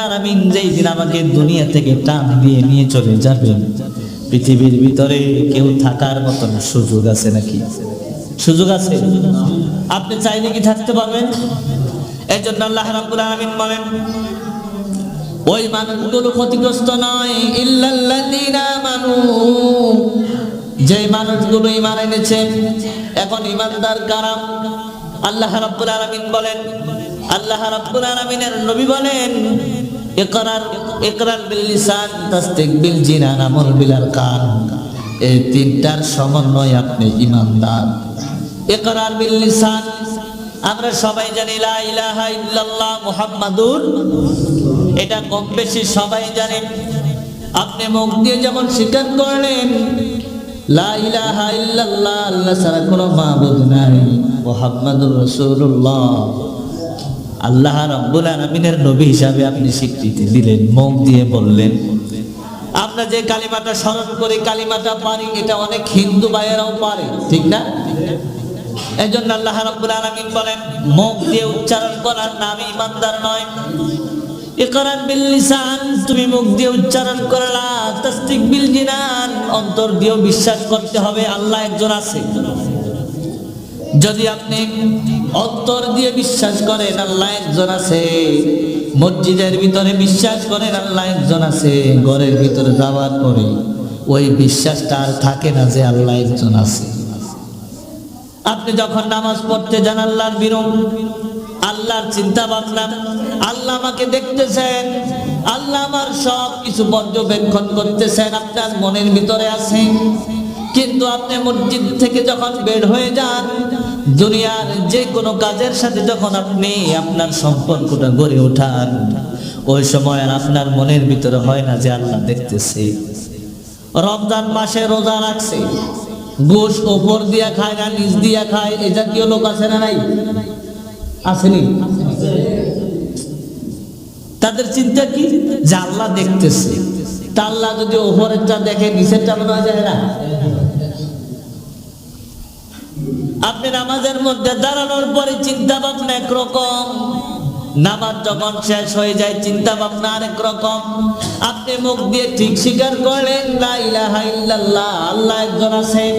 আলামিন যেই দিন আমাকে দুনিয়া থেকে টান দিয়ে নিয়ে চলে যাবেন, পৃথিবীর ভিতরে কেউ থাকার মতন সুযোগ আছে নাকি? সুযোগ আছে? আপনি চাইলে কি থাকতে পারবেন? এই জন্য আল্লাহ রাব্বুল আলামিন বলেন, ওই মানুষগুলো ক্ষতিগ্রস্ত নয়, ইল্লাল্লাযীনা আমানু, যে মানুষগুলো ঈমান এনেছে। এখন ঈমানদার কারা? আল্লাহ রাব্বুল আলামিন বলেন, আল্লাহ রাব্বুল আলামিনের নবী বলেন, ইকরার বিল লিসান, তাসদিক বিল জিনান, আমল বিল আরকান। এই তিনটার সমন্বয় আপনি ঈমানদার। ইকরার বিল লিসান, আমরা সবাই জানি লা ইলাহা ইল্লাল্লাহ মুহাম্মাদুর, এটা কম বেশি সবাই জানেন। আপনি মুখ দিয়ে যেমন স্বীকার করলেন লা ইলাহা ইল্লাল্লাহ, আল্লাহ ছাড়া কোনো মাবুদ নাই, মুহাম্মাদুর রাসূলুল্লাহ, আল্লাহ রাব্বুল আলামিনের নবী হিসাবে আপনি স্বীকৃতি দিলেন, মুখ দিয়ে বললেন। আমরা যে কালিমাটা স্মরণ করি, কালিমাটা পারি, এটা অনেক হিন্দু ভাইয়েরাও পারে, ঠিক না? এজন্য আল্লাহ রাব্বুল আলামিন বলেন, মুখ দিয়ে উচ্চারণ করার নাম ঈমানদার নয়। ইকরার বিল লিসান, তুমি মুখ দিয়ে উচ্চারণ করলা, তাসদিক বিল জিনান, অন্তর দিয়ে বিশ্বাস করতে হবে আল্লাহ একজন আছে। যদি আপনি অন্তর দিয়ে বিশ্বাস করেন আল্লাহ একজন আছে, মসজিদের ভিতরে বিশ্বাস করেন আল্লাহ একজন আছে, ঘরের ভিতরে যাওয়ার পরে ওই বিশ্বাসটা আর থাকে না যে আল্লাহ একজন আছে। আপনি যখন নামাজ পড়তে যান আল্লাহর বিরুম, আল্লাহর চিন্তা ভাবনা, আল্লাহ আমাকে দেখতেছেন, আল্লাহ আমার সব কিছু পর্যবেক্ষণ করতেছেন, আপনার মনের ভিতরে আছে। কিন্তু আপনি মসজিদ থেকে যখন বের হয়ে যান, দুনিয়ার যে কোনো কাজের সাথে যখন আপনি আপনার সম্পর্কটা গড়ে ওঠান, ওই সময় আর আপনার মনের ভিতরে হয় না যে আল্লাহ দেখতেছে। রমজান মাসে রোজা রাখছে, গোশ ওপর দিয়া খায় না নিচ দিয়া খায়, এই জাতীয় লোক আছে না নাই? আসেনি? তাদের চিন্তা কি যে আল্লাহ দেখতেছে। তা আল্লাহ যদি ওপরেরটা দেখে নিচেরটা মনে হয় যায় না? আপনি নামাজের মধ্যে দাঁড়ানোর পরে চিন্তা ভাবনা একরকম, নামাজ যখন শেষ হয়ে যায় চিন্তা ভাবনা আরেক রকম। আপনি মুখ দিয়ে ঠিক স্বীকার করলেন লা ইলাহা ইল্লাল্লাহ, আল্লাহ একজন আছেন,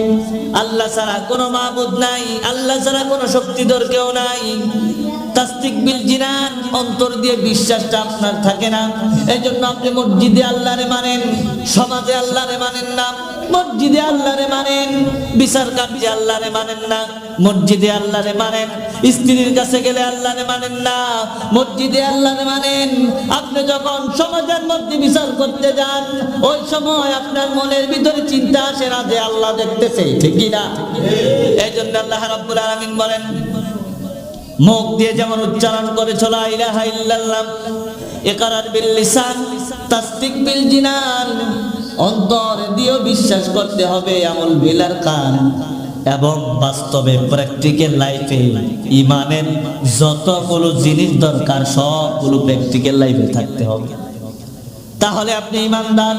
আল্লাহ ছাড়া কোনো মাবুদ নাই, আল্লাহ ছাড়া কোনো শক্তিধর কেউ নাই। তাসদিক বিল জিনান, অন্তর দিয়ে বিশ্বাসটা আপনার থাকে না। এই জন্য আপনি মসজিদে আল্লাহরে মানেন, সমাজে আল্লাহরে মানেন না। মসজিদে আল্লাহরে মানেন, বিচার কার্যে আল্লাহরে মানেন না। মসজিদে আল্লাহরে মানেন, স্ত্রীর কাছে গেলে আল্লাহরে মানেন না। মসজিদে আল্লাহরে মানেন, আপনি যখন সমাজের মধ্যে বিচার করতে যান, ওই সময় আপনার মনের ভিতরে চিন্তা আসে না যে আল্লাহ দেখতেছে, ঠিক কি না? এই জন্য আল্লাহ রাব্বুল আলামিন বলেন, মুখ দিয়ে যেমন উচ্চারণ করেছ লা ইলাহা ইল্লাল্লাহ, ইকরার বিল লিসান, তাসদিক বিল জিনান, অন্তর দিয়ে বিশ্বাস করতে হবে, আমল বিল আরকান। এবং বাস্তবে প্র্যাকটিক্যাল লাইফে ঈমানের যতগুলো জিনিস দরকার সবগুলো প্র্যাকটিক্যাল লাইফে থাকতে হবে, তাহলে আপনি ঈমানদার।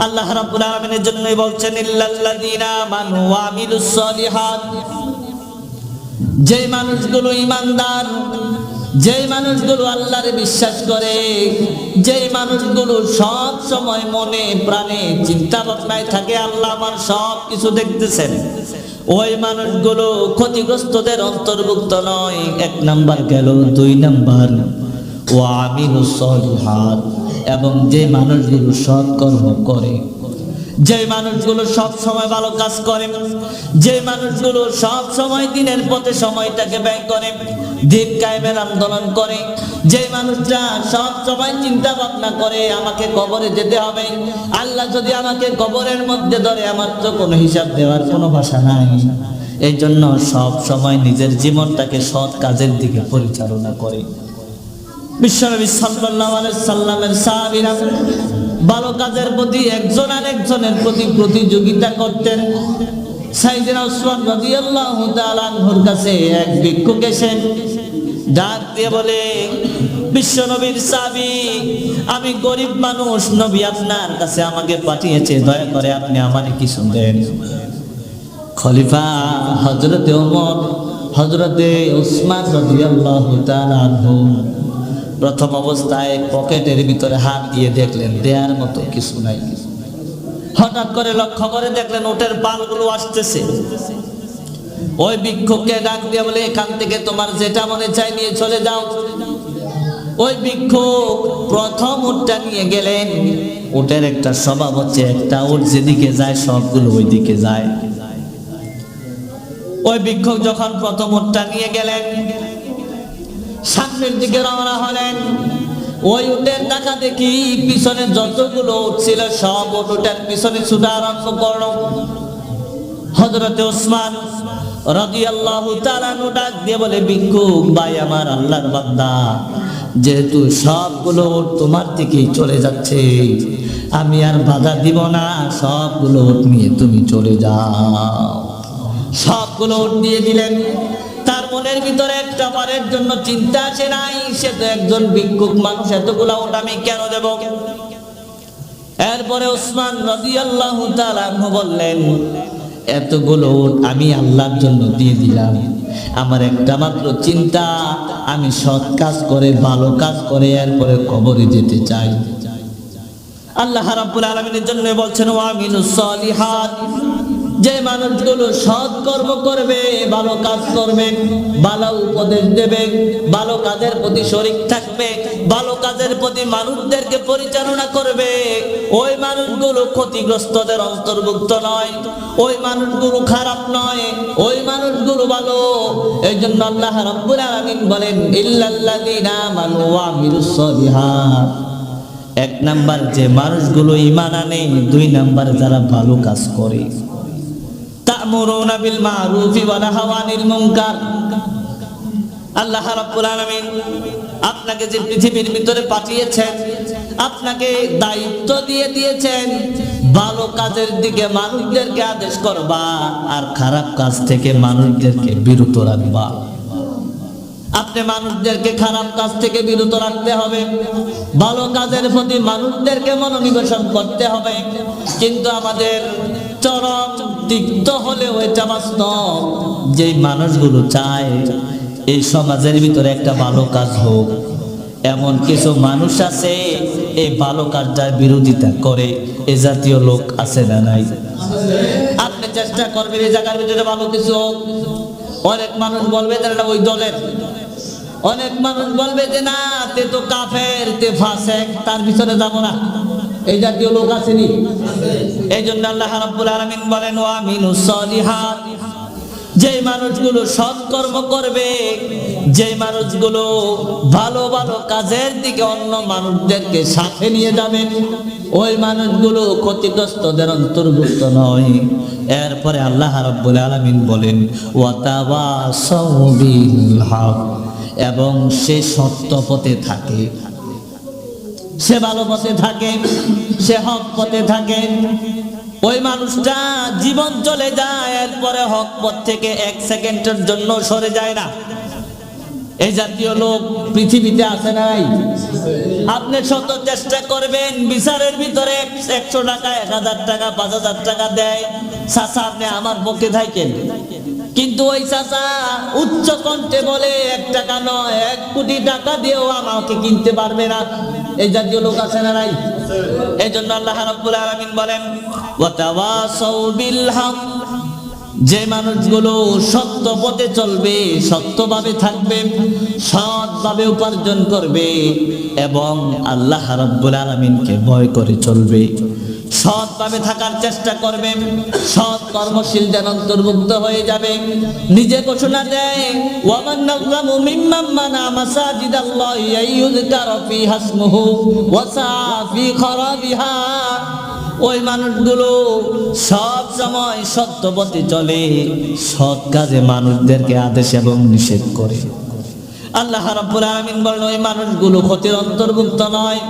আল্লাহ রাব্বুল আলামিনের জন্যই বলছেন, ইল্লাল্লাযীনা আমানু ওয়া আমিলুস সালিহাত, যে মানুষগুলো ঈমানদার, যে মানুষগুলো আল্লাহরে বিশ্বাস করে, যে মানুষগুলো সব সময় মনে প্রাণে চিন্তা ভাবনায় থাকে আল্লাহ আমার সব কিছু দেখতেছেন, ওই মানুষগুলো ক্ষতিগ্রস্তদের অন্তর্ভুক্ত নয়। এক নাম্বার গেল। দুই নাম্বার ওয়া আমিলুস সালিহাত, এবং যে মানুষগুলো সৎ কর্ম করে, যে মানুষগুলো সব সময় ভালো কাজ করে, যে মানুষগুলো সব সময় দিনের পথে সময়টাকে ব্যয় করে, দিন কায়েমের আন্দোলন করে, যে মানুষরা সব সময় চিন্তা ভাবনা করে আমাকে কবরে যেতে হবে, আল্লাহ যদি আমাকে কবরের মধ্যে ধরে আমার তো কোনো হিসাব দেওয়ার কোনো ভাষা নাই। এই জন্য সব সময় নিজের জীবনটাকে সৎ কাজের দিকে পরিচালনা করে। বিশ্বনবী সাল্লাল্লাহু আলাইহি সাল্লামের সাহাবীরা ভালো কাজের প্রতি একজন আরেকজনের প্রতি প্রতিযোগিতা করতেন। সাইয়েদনা উসমান রাদিয়াল্লাহু তাআলা আনহুর কাছে এক ভিক্ষুক এসে ডাক দিয়ে বলে, বিশ্বনবীর সাহাবী, আমি গরিব মানুষ, নবী আপনার কাছে আমাকে পাঠিয়েছে, দয়া করে আপনি আমাকে কিছু দেন। খলিফা হযরতে ওমর, হযরতে উসমান রাদিয়াল্লাহু তাআলা আনহু প্রথম অবস্থায় পকেটের ভিতরে হাত দিয়ে দেখলেন দেয়ার মতো কিছু নাই। হঠাৎ করে লক্ষ্য করে দেখলেন উটের পালগুলো আসতেছে। ওই ভিক্ষুককে ডাক দিয়ে বলে, এখান থেকে তোমার যেটা মনে চাই নিয়ে চলে যাও। ওই ভিক্ষুক প্রথম উটটা নিয়ে গেলেন। উটের একটা স্বভাব হচ্ছে, একটা উট যেদিকে যায় সবগুলো ওই দিকে যায়। ওই ভিক্ষুক যখন প্রথম উটটা নিয়ে গেলেন, সামনের দিকে রওনা হলেন। ওই উটের দেখা দেখি পিছনে যতগুলো উট ছিল সব উটের পিছনে ছুটা আরম্ভ করলো। হযরতে ওসমান রাদিয়াল্লাহু তাআলা ডাক দিয়ে বলে, ভিক্ষুক ভাই আমার, আল্লাহর বান্দা, যেহেতু সবগুলো উট তোমার দিকেই চলে যাচ্ছে, আমি আর বাধা দিব না, সবগুলো উট নিয়ে তুমি চলে যাও। সবগুলো উট দিয়ে দিলেন। তার মনের ভিতরে একটা বারের জন্য চিন্তা আসে নাই, সে তো একজন ভিক্ষুক মানুষ, এতগুলা উট আমি কেন দেব? এরপরে ওসমান রাদিয়াল্লাহু তাআলা বললেন, এতগুলো উট আমি আল্লাহর জন্য দিয়ে দিলাম, আমার একটা মাত্র চিন্তা, আমি সৎ কাজ করে ভালো কাজ করে এরপরে কবরে যেতে চাই। আল্লাহ রাব্বুল আলামিনের জন্য বলছেন, ওয়া আমিলুস সলিহাত, যে মানুষগুলো সৎ কর্ম করবে, ভালো কাজ করবে, ভালো উপদেশ দেবে, ভালো কাজের প্রতি শরীক থাকবে, ভালো কাজের প্রতি মানুষদেরকে পরিচালনা করবে, ওই মানুষগুলো ক্ষতিগ্রস্তদের অন্তর্ভুক্ত নয়, ওই মানুষগুলো খারাপ নয়, ওই মানুষগুলো ভালো। এই জন্য আল্লাহ রাব্বুল আলামিন বলেন, ইল্লাল্লাযীনা আমানু ওয়া আমিলুস সলিহাত। এক নাম্বার যে মানুষগুলো ঈমান আনে, দুই নাম্বার যারা ভালো কাজ করে। তা'মুরুনা বিল মা'রুফি ওয়া নাহাউনা আনিল মুনকার। আল্লাহ রাব্বুল আলামিন আপনাকে যে পৃথিবীর ভিতরে পাঠিয়েছেন, আপনাকে দায়িত্ব দিয়ে দিয়েছেন ভালো কাজের দিকে মানুষদেরকে আদেশ করবা, আর খারাপ কাজ থেকে মানুষদেরকে বিরত রাখবা। আপনি মানুষদেরকে খারাপ কাজ থেকে বিরত রাখতে হবে, ভালো কাজের প্রতি মানুষদেরকে মনোনিবেশন করতে হবে। কিন্তু আমাদের চরম তিক্ত হলেও এটা বাস্তব, যে মানুষগুলো চায় এই সমাজের ভিতরে একটা ভালো কাজ হোক, এমন কিছু মানুষ আছে এই ভালো কাজটার বিরোধিতা করে। এ জাতীয় লোক আছে না নাই? আপনি চেষ্টা করবেন এই জায়গার ভিতরে ভালো কিছু হোক। অনেক মানুষ বলবে যে এটা ওই দলের, অনেক মানুষ বলবে যে না, তে তো কাফের, তে ফাসেক, তার পিছনে যাব না। এই জাতীয় লোক আসেনি। এই জন্য আল্লাহ রাব্বুল আলামিন বলেন, ওয়া আমিলুস সলিহাত, যে মানুষগুলো সৎ কর্ম করবে, যে মানুষগুলো ভালো ভালো কাজের দিকে অন্য মানুষদেরকে সাথে নিয়ে যাবে, ওই মানুষগুলো ক্ষতিগ্রস্তদের অন্তর্ভুক্ত নয়। এরপরে আল্লাহ রাব্বুল আলামিন বলেন, ওয়া তাওয়াসাউ বিল হক, এবং সে সত্য পথে থাকে, সে ভালো পথে থাকে, সে হক পথে থাকে। ওই মানুষটা জীবন চলে যায়, এরপরে হক পথ থেকে এক সেকেন্ডের জন্য সরে যায় না। এই জাতীয় লোক পৃথিবীতে আছে নাই? আপনি শত চেষ্টা করবেন, বিচারের ভিতরে 100 টাকা, 1000 টাকা, 5000 টাকা দেয়, চাচা আপনি আমার পক্ষে থাকেন, কিন্তু ওই চাচা উচ্চ কণ্ঠে বলে 1 টাকা নয় 1 কোটি টাকা দিয়েও আমাকে কিনতে পারবে না। এই জাতীয় লোক আছে না নাই? এই জন্য আল্লাহ রাব্বুল আলামিন বলেন, ওয়া তাওয়াসাউ বিল হক, যে মানুষগুলো সত্য পথে চলবে, সত্যভাবে থাকবে, সৎভাবে উপার্জন করবে এবং আল্লাহ রাব্বুল আলামিনকে ভয় করে চলবে, সৎভাবে থাকার চেষ্টা করবে, সৎ কর্মশীলদের অন্তর্ভুক্ত হয়ে যাবে। নিজে ঘোষণা দেয়, ওয়ামান নাযলামু মিম্মান মানা মাসাজিদাল্লাহি আইয়ুযকারা ফিহা ইসমুহু ওয়া সাআ ফি খারাবিহা। ওই মানুষগুলো সব সময় সত্য পথে চলে, সৎ কাজে মানুষদেরকে আদেশ এবং নিষেধ করে। আল্লাহ রাব্বুল আলামিন বলেন, ওই মানুষগুলো ক্ষতির অন্তর্ভুক্ত নয়।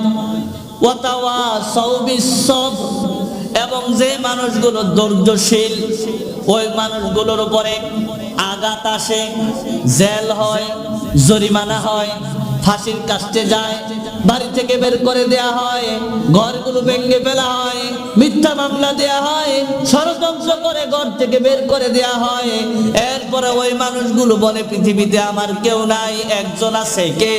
ওয়া তাওয়াসাউ বিস সবর, এবং যে মানুষগুলো ধৈর্যশীল, ওই মানুষগুলোর উপরে আঘাত আসে, জেল হয়, জরিমানা হয়, ফাঁসির কাস্টে যায়, বাড়ি থেকে বের করে দেয়া হয়, ঘরগুলো ভেঙে ফেলা হয়, মিথ্যা মামলা দেয়া হয়, ষড়যন্ত্র করে ঘর থেকে বের করে দেয়া হয়। এরপরে ওই মানুষগুলো বলে পৃথিবীতে আমার কেউ নাই, একজন আছে, কে?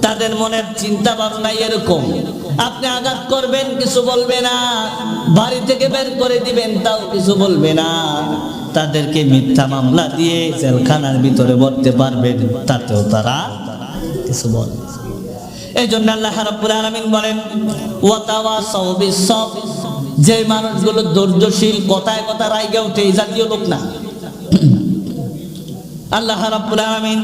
তাদের মনের চিন্তা ভাবনা এরকম। আপনি আঘাত করবেন, কিছু বলবে না, বাড়ি থেকে বের করে দিবেন, তাও কিছু বলবে না। তাদেরকে মিথ্যা মামলা দিয়ে জেলখানার ভিতরে ভরতে পারবেন, তাতেও তারা কিছু বলে। এই জন্য আল্লাহ রাব্বুল আলামিন বলেন ওয়াতাওয়াসাউ বিস-সাবর, যে মানুষগুলো ধৈর্যশীল, কথায় কথা রাইগে ওঠে, এই জাতীয় লোক না। আল্লাহ রাব্বুল আলামিন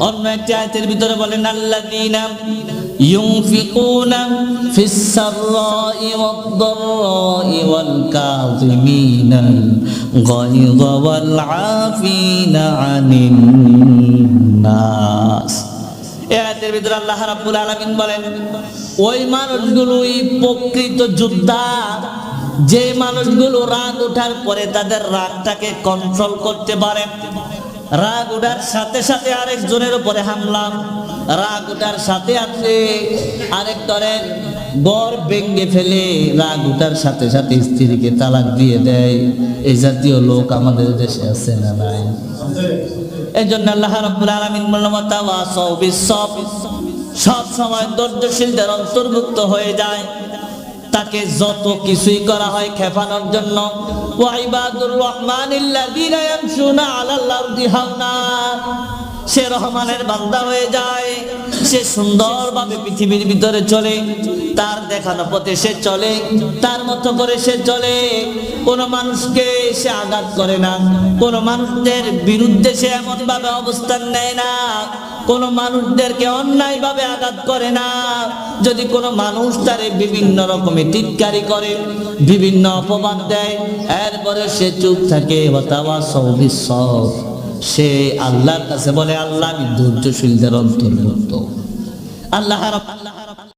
অন্য একটি আয়াতের ভিতরে বলেন আল্লাযীনা ইউনফিকুনা ফিস-সাররাই ওয়াদ-দাররাই ওয়াল কাযিমিনাল গায়যা ওয়াল আফিনা আনিন নাস। এই আয়াতের ভিতরে আল্লাহ রাব্বুল আলামিন বলেন ওই মানুষগুলোই প্রকৃত যোদ্ধা, যে মানুষগুলো রাগ ওঠার পরে তাদের রাগটাকে কন্ট্রোল করতে পারে। রাগ ওঠার সাথে সাথে আরেকজনের উপরে হামলা, রাগ ওঠার সাথে সাথে আরেকজনের ঘর ভেঙে ফেলে, রাগ ওঠার সাথে সাথে স্ত্রীকে তালাক দিয়ে দেয়। এই জাতীয় লোক আমাদের দেশে আছে না নাই? এই জন্য আল্লাহ রাব্বুল আলামিন বললেন ওয়াতাওয়াসাউ বিস-সাবর, সব সময় ধৈর্যশীলদের অন্তর্ভুক্ত হয়ে যায়। তাকে যত কিছুই করা হয় খেপানোর জন্য। ওয়া ইবাদুর রহমানিল্লাযীনা ইয়ামশুনা আলাল আরদি হাওনা, সে রহমানের বান্দা হয়ে যায়, সে সুন্দরভাবে পৃথিবীর ভিতরে চলে, তার দেখানো পথে সে চলে, তার মতো করে সে চলে। কোন মানুষকে সে আঘাত করে না, কোন মানুষদের বিরুদ্ধে সে এমন ভাবে অবস্থান নেয় না, কোন মানুষদেরকে অন্যায় ভাবে আঘাত করে না। যদি কোনো মানুষ তারে বিভিন্ন রকমে টিটকারি করে, বিভিন্ন অপবাদ দেয়, এরপরে সে চুপ থাকে। ওয়াতাওয়াসাউ বিস-সাবর, সে আল্লাহর কাছে বলে আল্লাহ আমি ধৈর্যশীলদের অন্তর্ভুক্ত। আল্লাহ